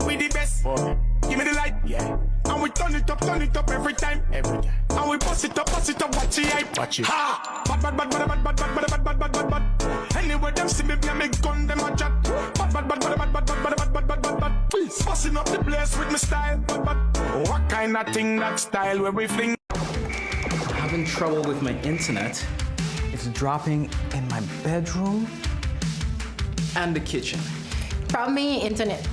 we the best. Boy. Give me the light, yeah. And we turn it up every time. Every time. And we bust it up, watch the hype. Watch it. Ha! Bad. Anyway, them see me play me gun, them a chat. Bad. Busting up the place with my style. Bad. What kind of thing that style where we fling? Having trouble with my internet. It's dropping in my bedroom and the kitchen. Problem in your internet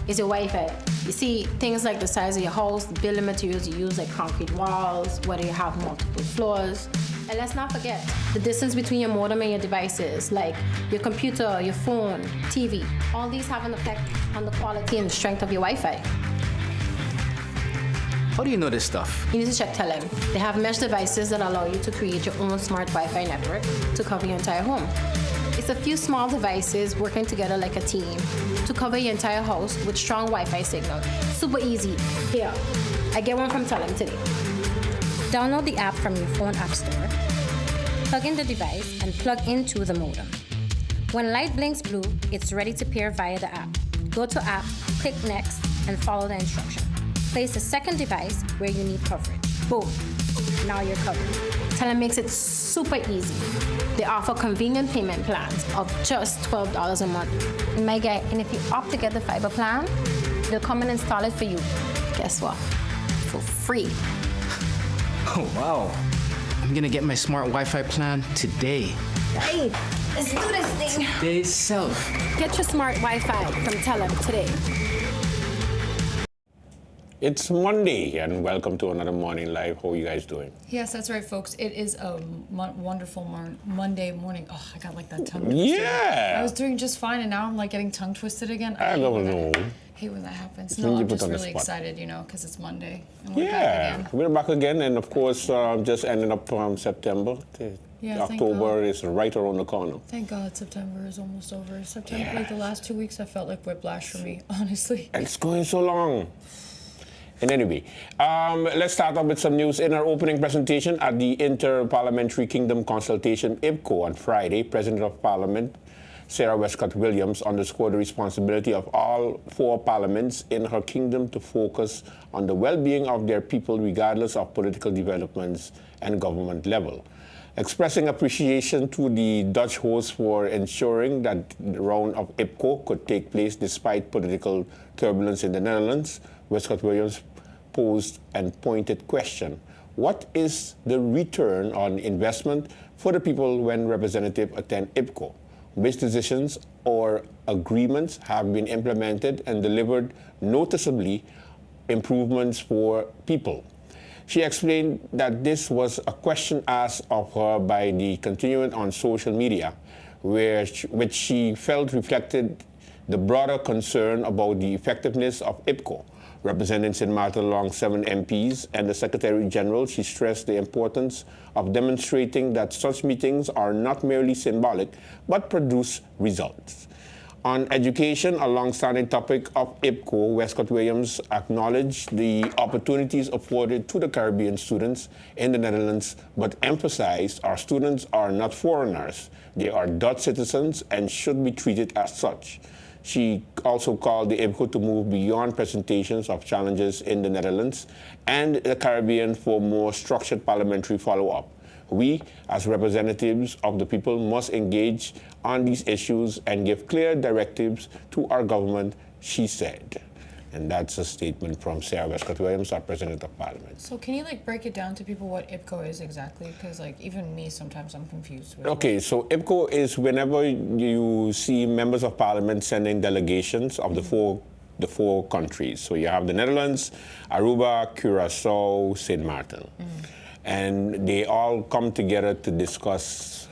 is your Wi-Fi. You see, things like the size of your house, the building materials you use, like concrete walls, whether you have multiple floors. And let's not forget the distance between your modem and your devices, like your computer, your phone, TV. All these have an effect on the quality and the strength of your Wi-Fi. How do you know this stuff? You need to check Telem. They have mesh devices that allow you to create your own smart Wi-Fi network to cover your entire home. It's a few small devices working together like a team to cover your entire house with strong Wi-Fi signal. Super easy. Here, I get one from Telem today. Download the app from your phone app store, plug in the device, and plug into the modem. When light blinks blue, it's ready to pair via the app. Go to app, click next, and follow the instruction. Place a second device where you need coverage. Boom. Now you're covered. Telem makes it super easy. They offer convenient payment plans of just $12 a month. And my guy, and if you opt to get the fiber plan, they'll come and install it for you. Guess what? For free. Oh, wow. I'm gonna get my smart Wi-Fi plan today. Hey, let's do this thing. Today itself. Get your smart Wi-Fi from Telem today. It's Monday, and welcome to another Morning Live. How are you guys doing? Yes, that's right, folks. It is a wonderful Monday morning. Oh, I got like that tongue twisted. Yeah! I was doing just fine, and now I'm like getting tongue twisted again. I don't know. I hate when that happens. No, I'm just really excited, you know, because it's Monday. And we're back again. We're back again, and of course, just ending up September. Yeah, October is right around the corner. Thank God September is almost over. September, like the last 2 weeks, I felt like whiplash for me, honestly. It's going so long. And anyway, let's start off with some news. In our opening presentation at the Inter-Parliamentary Kingdom Consultation, IPCO, on Friday, President of Parliament Sarah Westcott-Williams underscored the responsibility of all four parliaments in her kingdom to focus on the well-being of their people regardless of political developments and government level. Expressing appreciation to the Dutch host for ensuring that the round of IPCO could take place despite political turbulence in the Netherlands, Westcott-Williams posed an pointed question. What is the return on investment for the people when representatives attend IPCO? Which decisions or agreements have been implemented and delivered noticeably improvements for people? She explained that this was a question asked of her by the constituent on social media, which she felt reflected the broader concern about the effectiveness of IPCO. Representing St. Martin along 7 MPs and the Secretary General, she stressed the importance of demonstrating that such meetings are not merely symbolic, but produce results. On education, a long-standing topic of IPCO, Westcott-Williams acknowledged the opportunities afforded to the Caribbean students in the Netherlands, but emphasized our students are not foreigners. They are Dutch citizens and should be treated as such. She also called the IPCO to move beyond presentations of challenges in the Netherlands and the Caribbean for more structured parliamentary follow-up. We, as representatives of the people, must engage on these issues and give clear directives to our government, she said. And that's a statement from Sarah Westcott-Williams, our President of Parliament. So can you like break it down to people what IPCO is exactly? Because like even me, sometimes I'm confused. With okay, so IPCO is whenever you see members of Parliament sending delegations of the four countries. So you have the Netherlands, Aruba, Curacao, St. Martin. And they all come together to discuss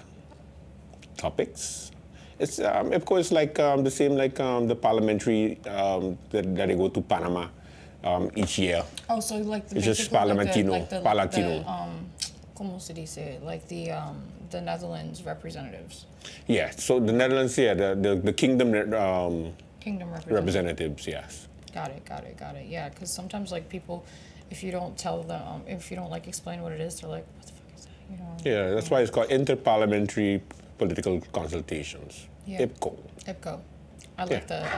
topics. It's, IPCO is like the same like the parliamentary that they go to Panama each year. Oh, so like the it's just Parlamentino. ¿Cómo se dice? Like the Netherlands representatives. Yeah, so the Netherlands, yeah, the kingdom representatives, yes. Got it. Yeah, because sometimes like people, if you don't tell them, if you don't like explain what it is, they're like, what the fuck is that? You know? Yeah, that's why it's called Inter-Parliamentary Political Consultations. Yeah. IPCO. IPCO. I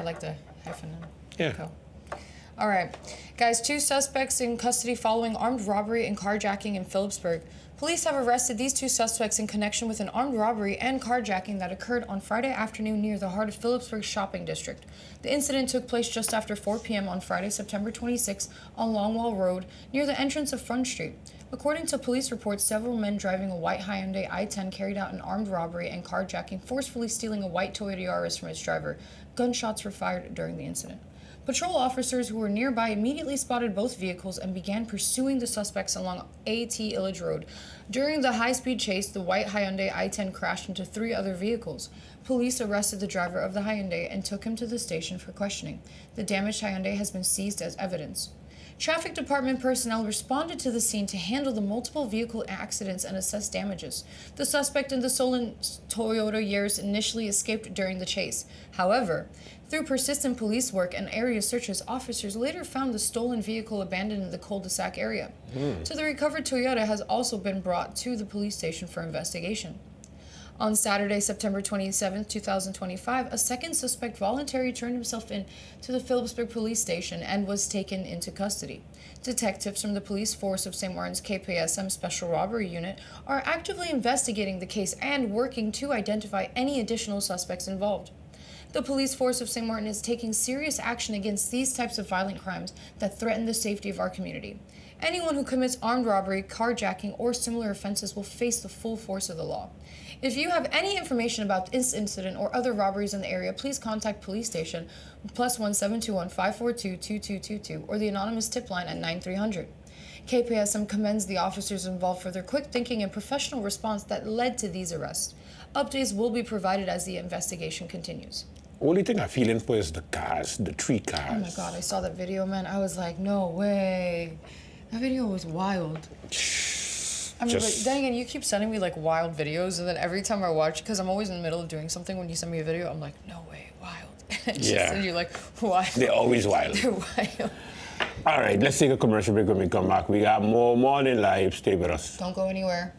like the hyphen. Yeah. IPCO. All right. Guys, 2 suspects in custody following armed robbery and carjacking in Phillipsburg. Police have arrested these 2 suspects in connection with an armed robbery and carjacking that occurred on Friday afternoon near the heart of Phillipsburg's shopping district. The incident took place just after 4 p.m. on Friday, September 26, on Longwell Road, near the entrance of Front Street. According to police reports, several men driving a white Hyundai i10 carried out an armed robbery and carjacking, forcefully stealing a white Toyota Yaris from its driver. Gunshots were fired during the incident. Patrol officers who were nearby immediately spotted both vehicles and began pursuing the suspects along A.T. Illage Road. During the high-speed chase, the white Hyundai i10 crashed into 3 other vehicles. Police arrested the driver of the Hyundai and took him to the station for questioning. The damaged Hyundai has been seized as evidence. Traffic department personnel responded to the scene to handle the multiple vehicle accidents and assess damages. The suspect in the stolen Toyota Yaris initially escaped during the chase. However, through persistent police work and area searches, officers later found the stolen vehicle abandoned in the cul-de-sac area. So the recovered Toyota has also been brought to the police station for investigation. On Saturday, September 27, 2025, a second suspect voluntarily turned himself in to the Phillipsburg police station and was taken into custody. Detectives from the police force of St. Martin's KPSM Special Robbery Unit are actively investigating the case and working to identify any additional suspects involved. The police force of St. Martin is taking serious action against these types of violent crimes that threaten the safety of our community. Anyone who commits armed robbery, carjacking, or similar offenses will face the full force of the law. If you have any information about this incident or other robberies in the area, please contact police station +1 721 542 2222 or the anonymous tip line at 9300. KPSM commends the officers involved for their quick thinking and professional response that led to these arrests. Updates will be provided as the investigation continues. Only thing I'm feeling for is the cars, the 3 cars. Oh my God, I saw that video, man. I was like, no way. That video was wild. I mean, but then again, you keep sending me like wild videos, and then every time I watch, because I'm always in the middle of doing something, when you send me a video, I'm like, no way, wild. And you're like, wild. They're always wild. They're wild. All right, let's take a commercial break. When we come back, we got more Morning Live. Stay with us. Don't go anywhere.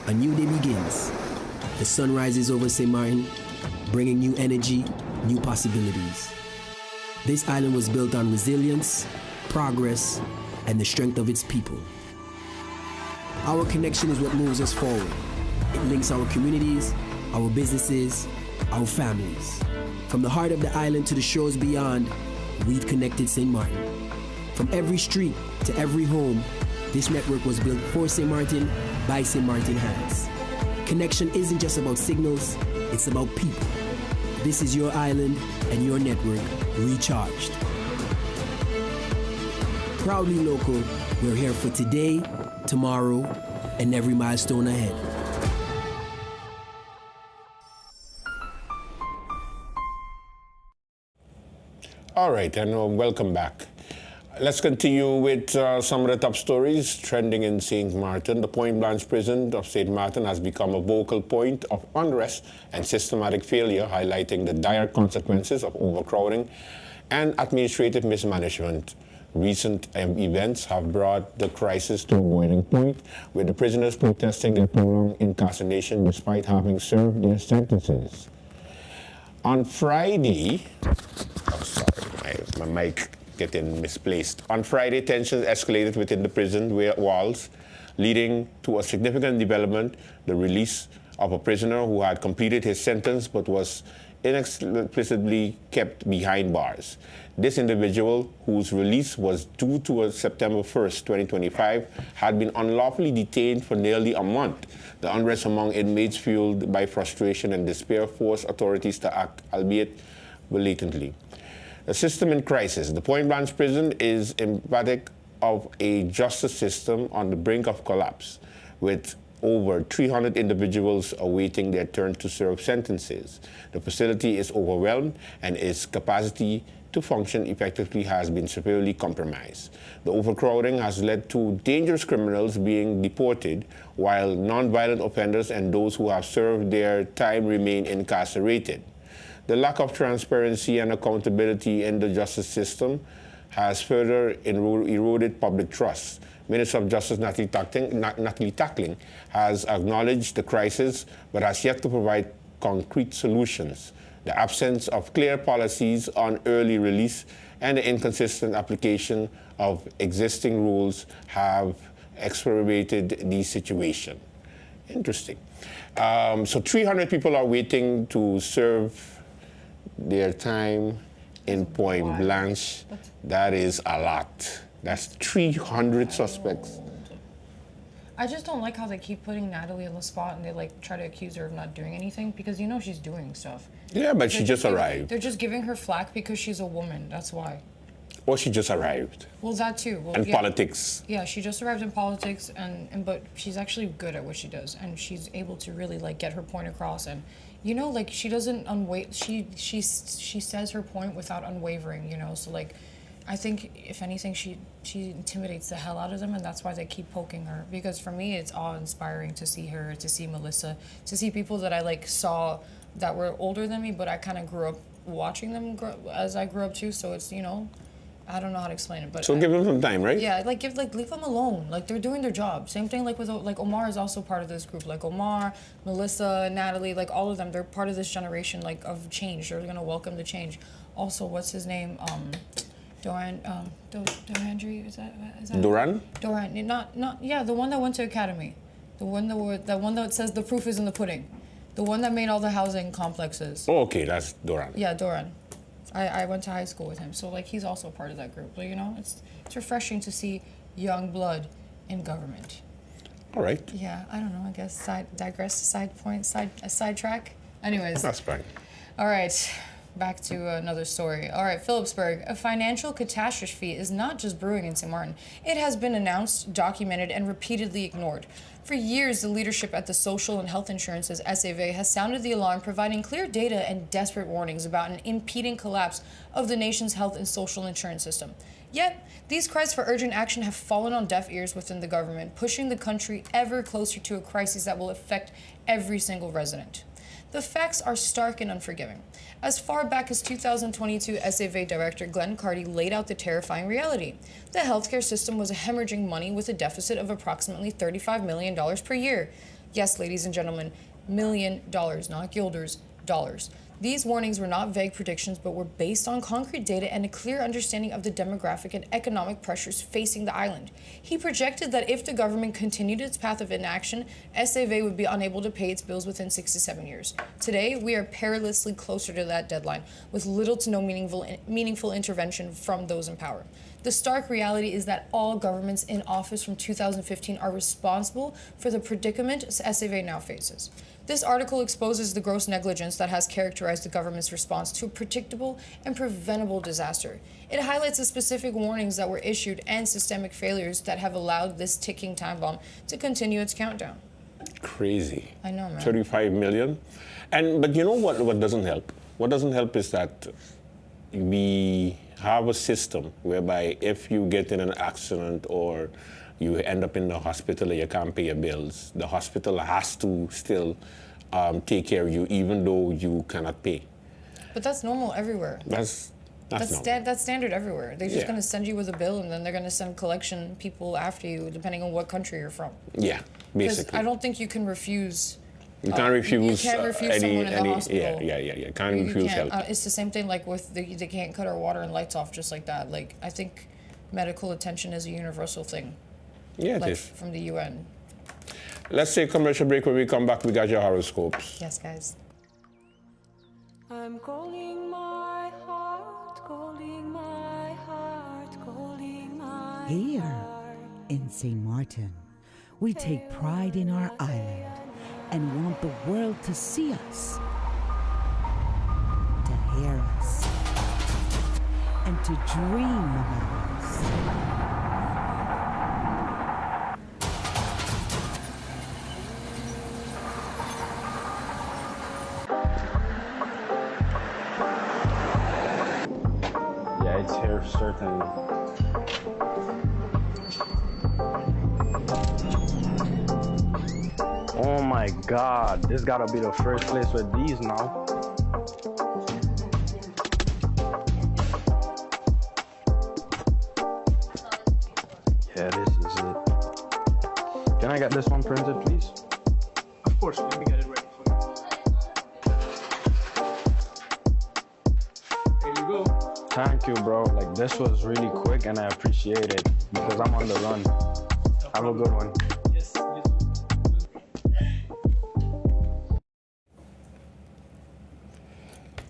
A new day begins. The sun rises over St. Martin, bringing new energy, new possibilities. This island was built on resilience, progress, and the strength of its people. Our connection is what moves us forward. It links our communities, our businesses, our families. From the heart of the island to the shores beyond, we've connected St. Martin. From every street to every home, this network was built for St. Martin by St. Martin hands. Connection isn't just about signals, it's about people. This is your island and your network recharged. Proudly local, we're here for today, tomorrow, and every milestone ahead. All right, and welcome back. Let's continue with some of the top stories trending in St. Martin. The Point Blanche prison of St. Martin has become a vocal point of unrest and systematic failure, highlighting the dire consequences of overcrowding and administrative mismanagement. Recent events have brought the crisis to a boiling point, with the prisoners protesting their prolonged incarceration despite having served their sentences. On Friday, my mic getting misplaced. On Friday, tensions escalated within the prison walls, leading to a significant development, the release of a prisoner who had completed his sentence but was inexplicably kept behind bars. This individual, whose release was due to September 1st, 2025, had been unlawfully detained for nearly a month. The unrest among inmates, fueled by frustration and despair, forced authorities to act, albeit blatantly. A system in crisis. The Point Blanche prison is emblematic of a justice system on the brink of collapse, with over 300 individuals awaiting their turn to serve sentences. The facility is overwhelmed and its capacity to function effectively has been severely compromised. The overcrowding has led to dangerous criminals being deported, while non-violent offenders and those who have served their time remain incarcerated. The lack of transparency and accountability in the justice system has further eroded public trust. Minister of Justice Natalie Tackling has acknowledged the crisis, but has yet to provide concrete solutions. The absence of clear policies on early release and the inconsistent application of existing rules have exacerbated the situation. Interesting. So 300 people are waiting to serve their time in Point Blanche. That is a lot. That's 300 suspects. I just don't like how they keep putting Natalie on the spot and they like try to accuse her of not doing anything, because you know she's doing stuff. Yeah, but she just arrived. They're just giving her flack because she's a woman. That's why. Or she just arrived. Well, that too. Well, And yeah. politics. Yeah, she just arrived in politics, but she's actually good at what she does, and she's able to really like get her point across. And you know, like she doesn't she says her point without unwavering. You know, so like, I think if anything, she intimidates the hell out of them, and that's why they keep poking her. Because for me, it's awe-inspiring to see her, to see Melissa, to see people that I like saw that were older than me, but I kind of grew up watching them as I grew up too. So it's, you know, I don't know how to explain it, but So give them some time, right? yeah, leave them alone. Like they're doing their job. Same thing like with Omar is also part of this group. Like Omar, Melissa, Natalie, like all of them, they're part of this generation like of change. They're gonna welcome the change. Also, what's his name? Doran, is that Duran? Doran, not the one that went to academy, the one that says the proof is in the pudding, the one that made all the housing complexes. Oh, okay, that's Duran. Yeah, Doran. I went to high school with him, so like he's also part of that group. But you know, it's refreshing to see young blood in government. All right. Yeah, I don't know. I guess sidetrack. Anyways. That's fine. All right, back to another story. All right, Phillipsburg. A financial catastrophe is not just brewing in St. Martin. It has been announced, documented, and repeatedly ignored. For years, the leadership at the Social and Health Insurances SAV has sounded the alarm, providing clear data and desperate warnings about an impending collapse of the nation's health and social insurance system. Yet, these cries for urgent action have fallen on deaf ears within the government, pushing the country ever closer to a crisis that will affect every single resident. The facts are stark and unforgiving. As far back as 2022, SAV Director Glenn Carty laid out the terrifying reality. The healthcare system was hemorrhaging money with a deficit of approximately $35 million per year. Yes, ladies and gentlemen, $1 million, not guilders, dollars. These warnings were not vague predictions, but were based on concrete data and a clear understanding of the demographic and economic pressures facing the island. He projected that if the government continued its path of inaction, SAV would be unable to pay its bills within 6 to 7 years. Today, we are perilously closer to that deadline, with little to no meaningful intervention from those in power. The stark reality is that all governments in office from 2015 are responsible for the predicament SAV now faces. This article exposes the gross negligence that has characterized the government's response to a predictable and preventable disaster. It highlights the specific warnings that were issued and systemic failures that have allowed this ticking time bomb to continue its countdown. Crazy. I know, man. 35 million. But you know what doesn't help? What doesn't help is that we have a system whereby if you get in an accident or you end up in the hospital and you can't pay your bills, the hospital has to still take care of you even though you cannot pay. But that's normal everywhere. That's normal. That's standard everywhere. They're just Yeah. going to send you with a bill, and then they're going to send collection people after you, depending on what country you're from. Yeah, Because basically. I don't think you can refuse. You can't refuse. You can't refuse someone in the hospital. Yeah. Can't You refuse can't. help. It's the same thing like with they can't cut our water and lights off just like that. Like I think medical attention is a universal thing. Yeah, it Like is. from the UN. Let's take a commercial break. When we come back, we got your horoscopes. Yes, guys. I'm calling my heart, calling my heart, calling my Here heart. in St. Martin, we take pride in our island and want the world to see us, to Aries and to dream about us. Yeah, it's here, certainly. Oh my God, this gotta be the first place with these now. Yeah, this is it. Can I get this one printed, please? Of course, let me get it ready for you. Here you go. Thank you, bro. Like, this was really quick and I appreciate it because I'm on the run. Have a good one. Yes, yes.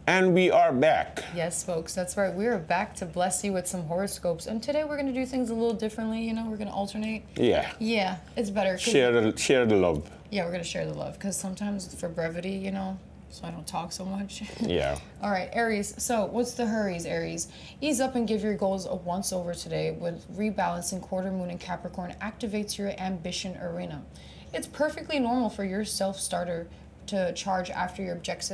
And we are back. Yes, folks, that's right. We are back to bless you with some horoscopes. And today we're going to do things a little differently. You know, we're going to alternate. Yeah. Yeah, it's better. Share the love. Yeah, we're going to share the love because sometimes for brevity, you know, so I don't talk so much. Yeah. All right, Aries. So what's the hurries, Aries? Ease up and give your goals a once-over today with rebalancing quarter moon in Capricorn activates your ambition arena. It's perfectly normal for your self-starter to charge after your objectives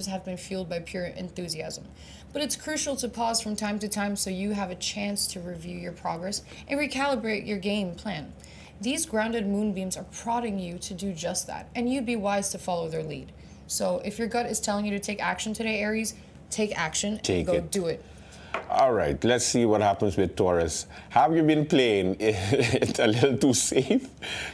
have been fueled by pure enthusiasm. But it's crucial to pause from time to time so you have a chance to review your progress and recalibrate your game plan. These grounded moonbeams are prodding you to do just that, and you'd be wise to follow their lead. So if your gut is telling you to take action today, Aries, take action and go do it. All right, let's see what happens with Taurus. Have you been playing it a little too safe?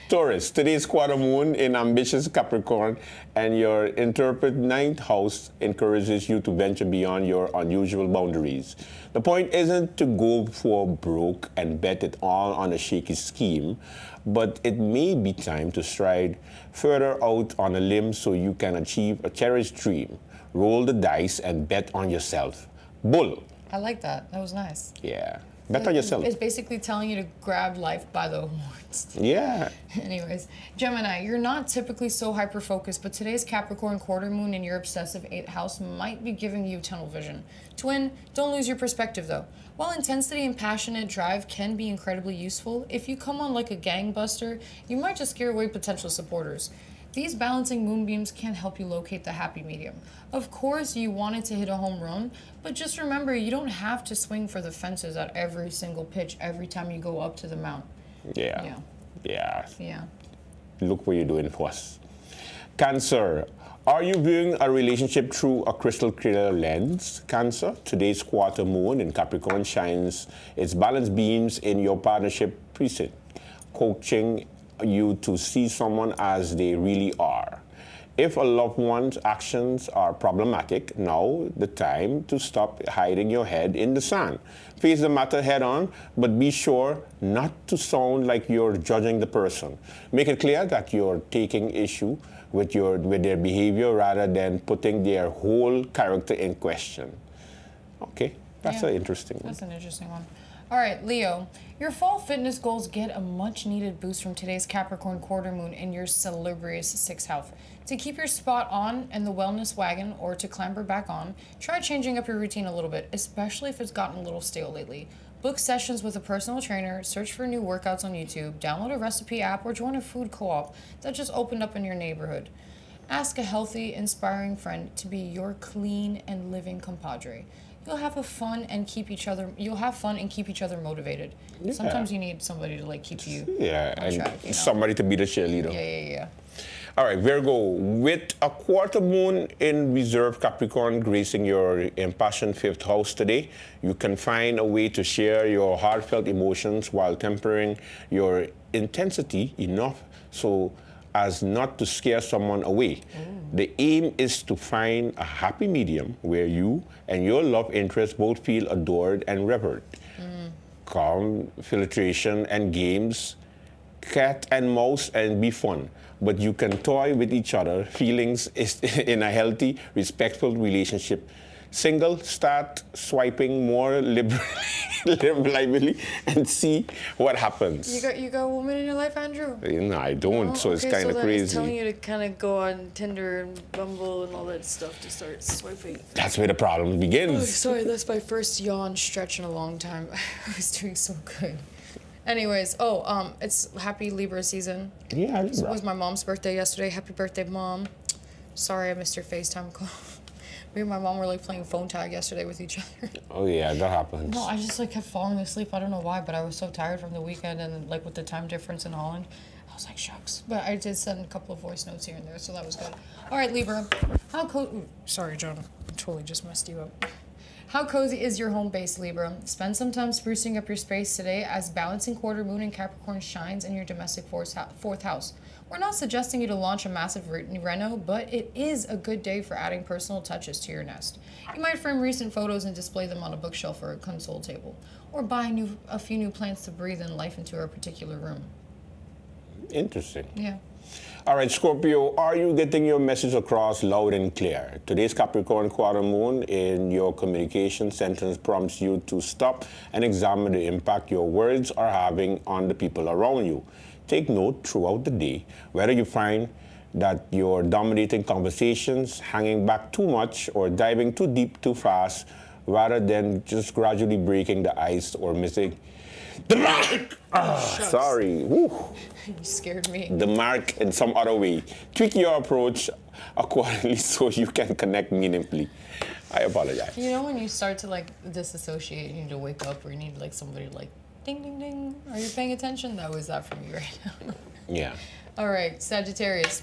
Taurus, today's quarter moon in ambitious Capricorn and your interpret ninth house encourages you to venture beyond your unusual boundaries. The point isn't to go for broke and bet it all on a shaky scheme, but it may be time to stride further out on a limb so you can achieve a cherished dream. Roll the dice and bet on yourself. Bull. I like that. That was nice. Yeah. Bet on yourself. It's basically telling you to grab life by the horns. Yeah. Anyways, Gemini, you're not typically so hyper-focused, but today's Capricorn quarter moon in your obsessive 8th house might be giving you tunnel vision. Twin, don't lose your perspective though. While intensity and passionate drive can be incredibly useful, if you come on like a gangbuster, you might just scare away potential supporters. These balancing moonbeams can help you locate the happy medium. Of course, you wanted to hit a home run, but just remember, you don't have to swing for the fences at every single pitch every time you go up to the mount. Yeah. Yeah. Yeah. Look what you're doing for us. Cancer. Are you viewing a relationship through a crystal clear lens? Cancer, today's quarter moon in Capricorn shines its balanced beams in your partnership precinct, coaching you to see someone as they really are. If a loved one's actions are problematic, now the time to stop hiding your head in the sand. Face the matter head on, but be sure not to sound like you're judging the person. Make it clear that you're taking issue with their behavior rather than putting their whole character in question. Okay, that's an interesting one. That's an interesting one. All right, Leo, your fall fitness goals get a much needed boost from today's Capricorn quarter moon in your salubrious 6th house. To keep your spot on and the wellness wagon, or to clamber back on, try changing up your routine a little bit, especially if it's gotten a little stale lately. Book sessions with a personal trainer, search for new workouts on YouTube, download a recipe app, or join a food co-op that just opened up in your neighborhood. Ask a healthy, inspiring friend to be your clean and living compadre. You'll have fun and keep each other motivated. Yeah. Sometimes you need somebody to like keep you on track, you know? Somebody to be the cheerleader. Yeah. All right, Virgo, with a quarter moon in reserve Capricorn gracing your impassioned 5th house today, you can find a way to share your heartfelt emotions while tempering your intensity enough so as not to scare someone away. The aim is to find a happy medium where you and your love interest both feel adored and revered. Calm, filtration, and games, cat and mouse, and be fun. But you can toy with each other. Feelings is in a healthy, respectful relationship Single, start swiping more liberally and see what happens. You got a woman in your life, Andrew? No, I don't, Oh, so it's okay, kind of so then crazy. It's telling you to kind of go on Tinder and Bumble and all that stuff to start swiping. That's where the problem Oh, begins. sorry, that's my first yawn stretch in a long time. I was doing so good. Anyways, it's happy Libra season. Yeah, It Libra. was my mom's birthday yesterday. Happy birthday, Mom. Sorry I missed your FaceTime call. Me and my mom were like playing phone tag yesterday with each other. Oh yeah, that happens. No, I just like kept falling asleep. I don't know why, but I was so tired from the weekend and like with the time difference in Holland. I was like, shucks. But I did send a couple of voice notes here and there, so that was good. All right, Libra. Sorry, John. I totally just messed you up. How cozy is your home base, Libra? Spend some time sprucing up your space today as balancing quarter moon in Capricorn shines in your domestic fourth house. We're not suggesting you to launch a massive reno, but it is a good day for adding personal touches to your nest. You might frame recent photos and display them on a bookshelf or a console table, or buy a few new plants to breathe in life into a particular room. Interesting. Yeah. All right, Scorpio, are you getting your message across loud and clear? Today's Capricorn quarter moon in your communication sentence prompts you to stop and examine the impact your words are having on the people around you. Take note throughout the day whether you find that you're dominating conversations, hanging back too much, or diving too deep too fast, rather than just gradually breaking the ice or missing the mark. Sorry. Woo. You scared me. The mark in some other way. Tweak your approach accordingly so you can connect meaningfully. I apologize. You know when you start to like disassociate, you need to wake up, or you need like somebody to, like ding ding ding. Are you paying attention? That was that for me right now. Yeah. All right, Sagittarius.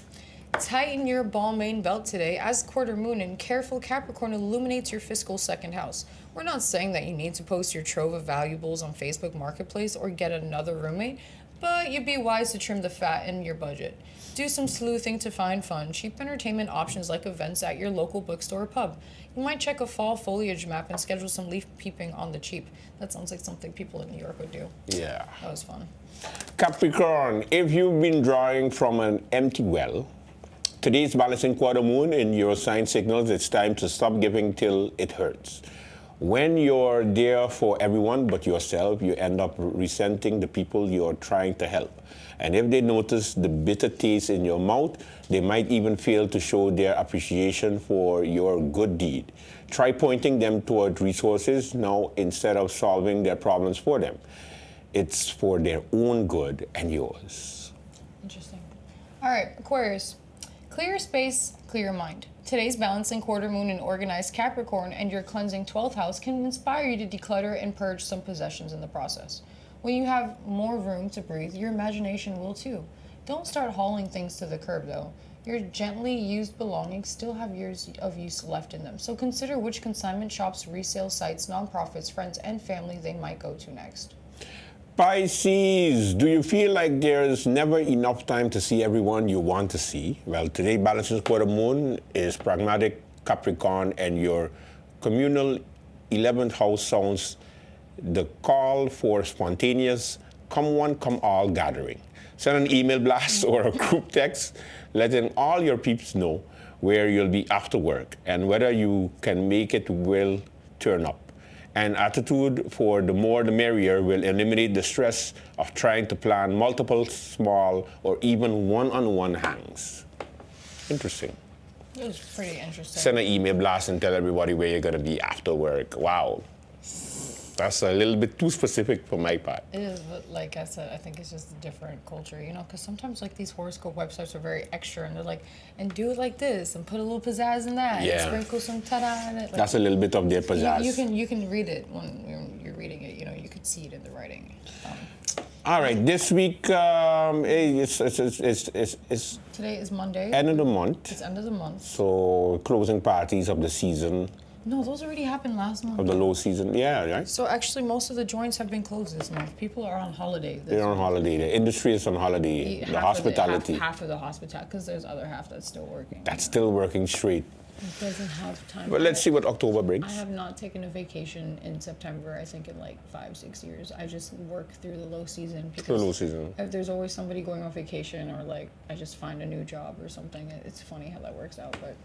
Tighten your ball main belt today as quarter moon and careful Capricorn illuminates your fiscal second house. We're not saying that you need to post your trove of valuables on Facebook Marketplace or get another roommate, but you'd be wise to trim the fat in your budget. Do some sleuthing to find fun, cheap entertainment options like events at your local bookstore or pub. You might check a fall foliage map and schedule some leaf peeping on the cheap. That sounds like something people in New York would do. Yeah. That was fun. Capricorn, if you've been drawing from an empty well, today's balancing quarter moon in your sign signals it's time to stop giving till it hurts. When you're there for everyone but yourself, you end up resenting the people you're trying to help. And if they notice the bitter taste in your mouth, they might even fail to show their appreciation for your good deed. Try pointing them toward resources now instead of solving their problems for them. It's for their own good and yours. Interesting. All right, Aquarius. Clear your space, clear your mind. Today's balancing quarter moon in organized Capricorn and your cleansing 12th house can inspire you to declutter and purge some possessions in the process. When you have more room to breathe, your imagination will too. Don't start hauling things to the curb though. Your gently used belongings still have years of use left in them, so consider which consignment shops, resale sites, nonprofits, friends, and family they might go to next. Pisces, do you feel like there's never enough time to see everyone you want to see? Well, today balancing quarter moon is pragmatic Capricorn and your communal 11th house sounds the call for spontaneous come one, come all gathering. Send an email blast or a group text letting all your peeps know where you'll be after work and whether you can make it will turn up. An attitude for the more the merrier will eliminate the stress of trying to plan multiple small or even one-on-one hangs. Interesting. It was pretty interesting. Send an email blast and tell everybody where you're going to be after work. Wow. That's a little bit too specific for my part. It is, but like I said, I think it's just a different culture, you know, because sometimes like these horoscope websites are very extra and they're like, and do it like this and put a little pizzazz in that Yeah. and sprinkle some ta-da in it. Like, That's a little bit of their pizzazz. you can read it when you're reading it, you know, you could see it in the writing. All right, this week it's Today is Monday. end of the month, It's end of the month. so closing parties of the season, No, those already happened last month. of the low season. Yeah, right. So actually, most of the joints have been closed this month. People are on holiday. They're on holiday. The industry is on holiday. The hospitality. Half of the hospitality, because there's other half that's still working. That's still working straight. It doesn't have time. But let's see what October brings. I have not taken a vacation in September, I think in like 5-6 years. I just work through the low season because The low season. if there's always somebody going on vacation or like I just find a new job or something. It's funny how that works out, but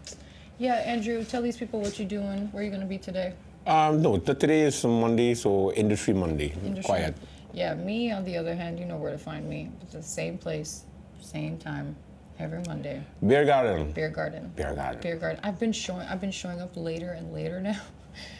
Yeah, Andrew, tell these people what you're doing. Where are you going to be today? No, today is Monday, so Industry Monday. Quiet. Yeah, me, on the other hand, you know where to find me. It's the same place, same time, every Monday. Beer Garden. Beer Garden. Beer Garden. Beer Garden. I've been showing up later and later now.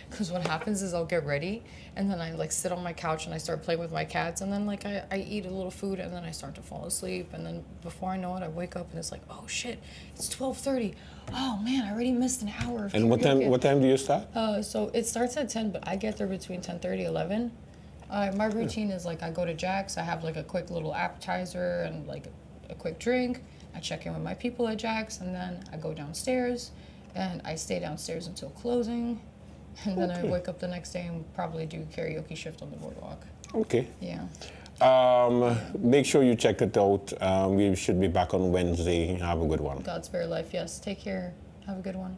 Because what happens is I'll get ready and then I like sit on my couch and I start playing with my cats and then like I eat a little food and then I start to fall asleep and then before I know it I wake up and it's like, oh shit, it's 12:30. Oh man, I already missed an hour of And what time do you start? So it starts at 10, but I get there between 10:30, 11. My routine is like I go to Jack's, I have like a quick little appetizer and like a quick drink. I check in with my people at Jack's and then I go downstairs and I stay downstairs until closing. And then I wake up the next day and probably do karaoke shift on the boardwalk. Okay. Yeah. Make sure you check it out. We should be back on Wednesday. Have a good one. God's spare life, yes. Take care. Have a good one.